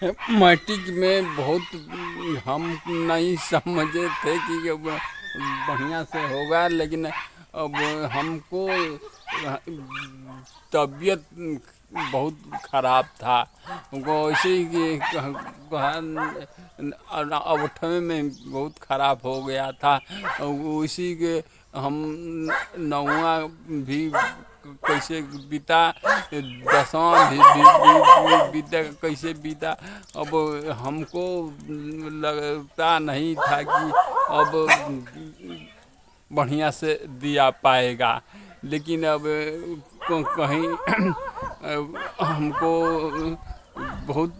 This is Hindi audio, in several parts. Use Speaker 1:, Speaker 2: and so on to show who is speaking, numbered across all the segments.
Speaker 1: मैट्रिक में बहुत हम नहीं समझे थे कि बढ़िया से होगा, लेकिन अब हमको तबीयत बहुत ख़राब था। हमको ऐसे ही अवठवे में बहुत ख़राब हो गया था। उसी के हम नौवा भी कैसे बीता, दसवां भी बीता, कैसे बीता। अब हमको लगता नहीं था कि अब बढ़िया से दिया पाएगा, लेकिन अब कहीं हमको बहुत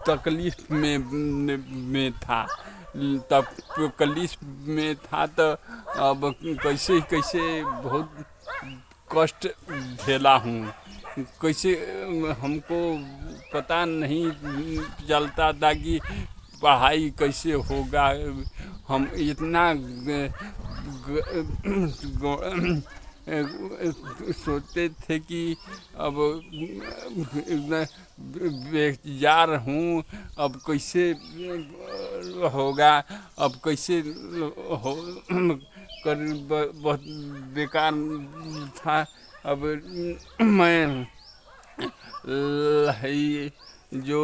Speaker 1: तकलीफ में था। तब तकलीफ में था तो अब कैसे कैसे बहुत कष्ट झेला हूँ। कैसे हमको पता नहीं चलता था कि पढ़ाई कैसे होगा। हम इतना सोचते थे कि अब बेजार हूँ, अब कैसे होगा, अब कैसे हो कर बहुत बेकार था। अब मैं जो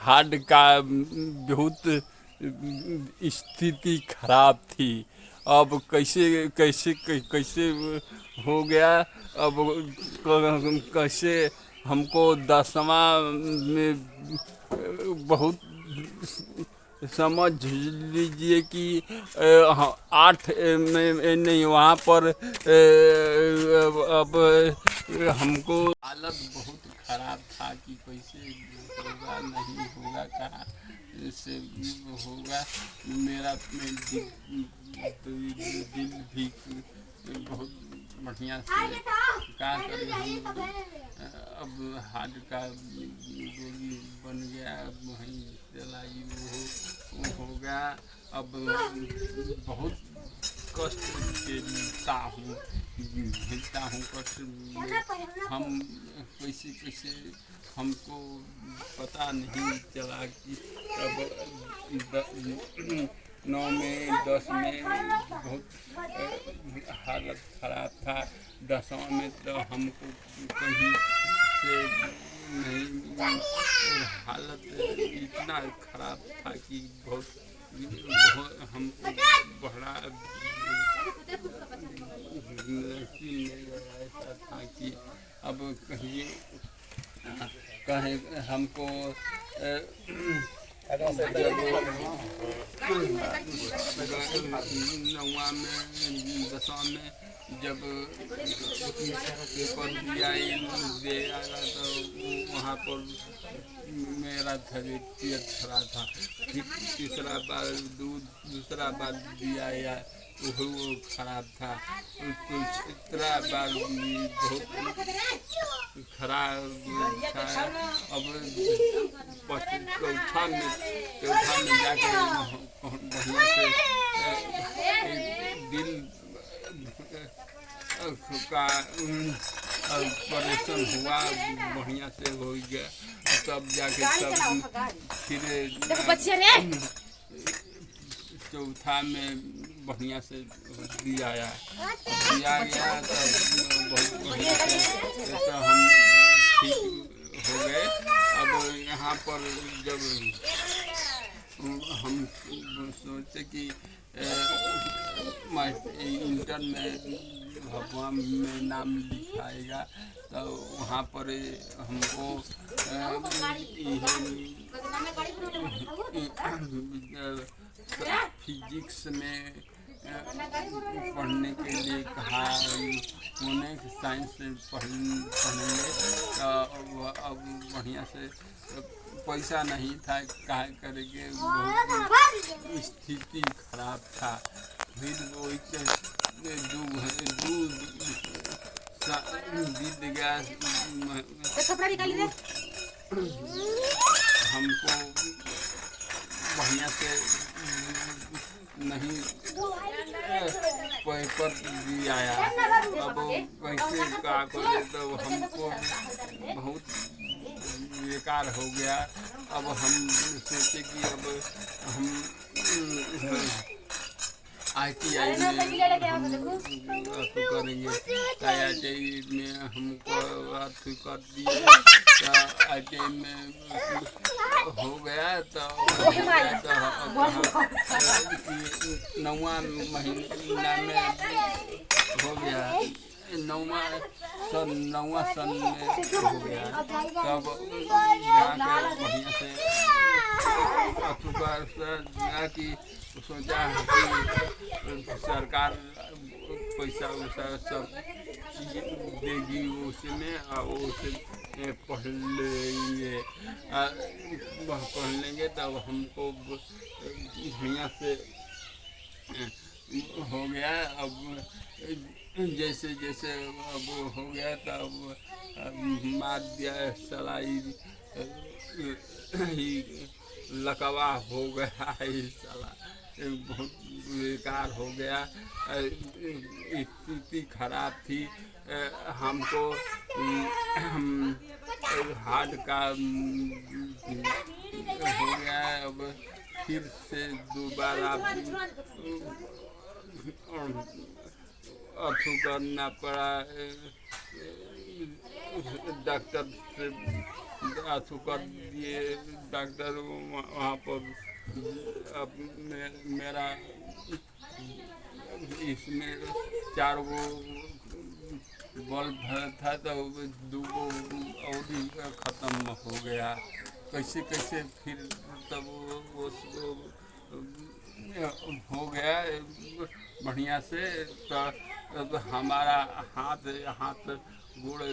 Speaker 1: हार्ट का बहुत स्थिति खराब थी। अब कैसे कैसे कैसे हो गया। अब कैसे हमको दसवां में बहुत समझ लीजिए कि 8 में नहीं, वहाँ पर अब हमको हालत बहुत ख़राब था कि कैसे होगा नहीं होगा, कहाँ से होगा। मेरा दिल भी बहुत बढ़िया से क्या करें हम। अब हार्ट का गोली बन गया, अब वहीं चलाई वो हो गया। अब बहुत कष्ट झेलता हूँ कष्ट में। हम कैसे कैसे हमको पता नहीं चला कि अब 9 में 10 में बहुत हालत ख़राब था। 10वां में तो हमको कहीं से नहीं, हालत इतना ख़राब था कि बहुत हमको बड़ा ऐसा था कि अब कहीं हमको नौवा में 10वां में जब पेपर दिया दे आया तो वहाँ पर मेरा तबीयत खराब था। फिर दूसरा बार दिया या वो खराब था। तीसरा बार बहुत खराब था। अब चौथा में जाके बढ़िया से दिल का ऑपरेशन हुआ, बढ़िया से हो गया। तब जाके तब फिर चौथा में बढ़िया से दिया गया तब बहुत बढ़िया से तो हम ठीक हो गए। अब यहाँ पर जब हम सोचे कि इंटर में भगवान में नाम लिखाएगा, तो वहाँ पर हमको फिजिक्स में पढ़ने के लिए कहा। उन्हें साइंस पढ़ेंगे तो अब बढ़िया से पैसा नहीं था, क्या करेंगे, बहुत स्थिति खराब था। फिर वो बीत गया। हमको बढ़िया से नहीं पेपर भी आया। अब कैसे क्या करे, तो हमको बहुत बेकार हो गया। अब हम सोचे कि अब हम ITI में हम अथु करेंगे, ITI में हमको अथु कर दिए, तो ITI में हो गया तो नौवां महीना में हो गया, नौवां सन में हो गया। तब जाके बढ़िया से अथु कर कि सोचा कि सरकार पैसा वैसा सब चीज़ देगी उसमें, और उससे पढ़ लेंगे, पढ़ लेंगे तब हमको बढ़िया से हो गया। अब जैसे जैसे अब हो गया तब माध्य सलाई लकवा हो गया, साला बहुत बेकार हो गया, स्थिति खराब थी। हमको हार्ट का हो गया। अब फिर से दोबारा अथु करना पड़ा, डॉक्टर से अथु कर दिए डॉक्टर वहाँ पर। अब मेरा इसमें 4 गो बल्ब था तो 2 गो और ही ख़त्म हो गया। कैसे कैसे फिर तब वो हो गया बढ़िया से। तो हमारा हाथ गोड़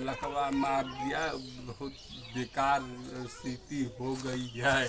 Speaker 1: लकवा मार दिया, बहुत बेकार स्थिति हो गई है।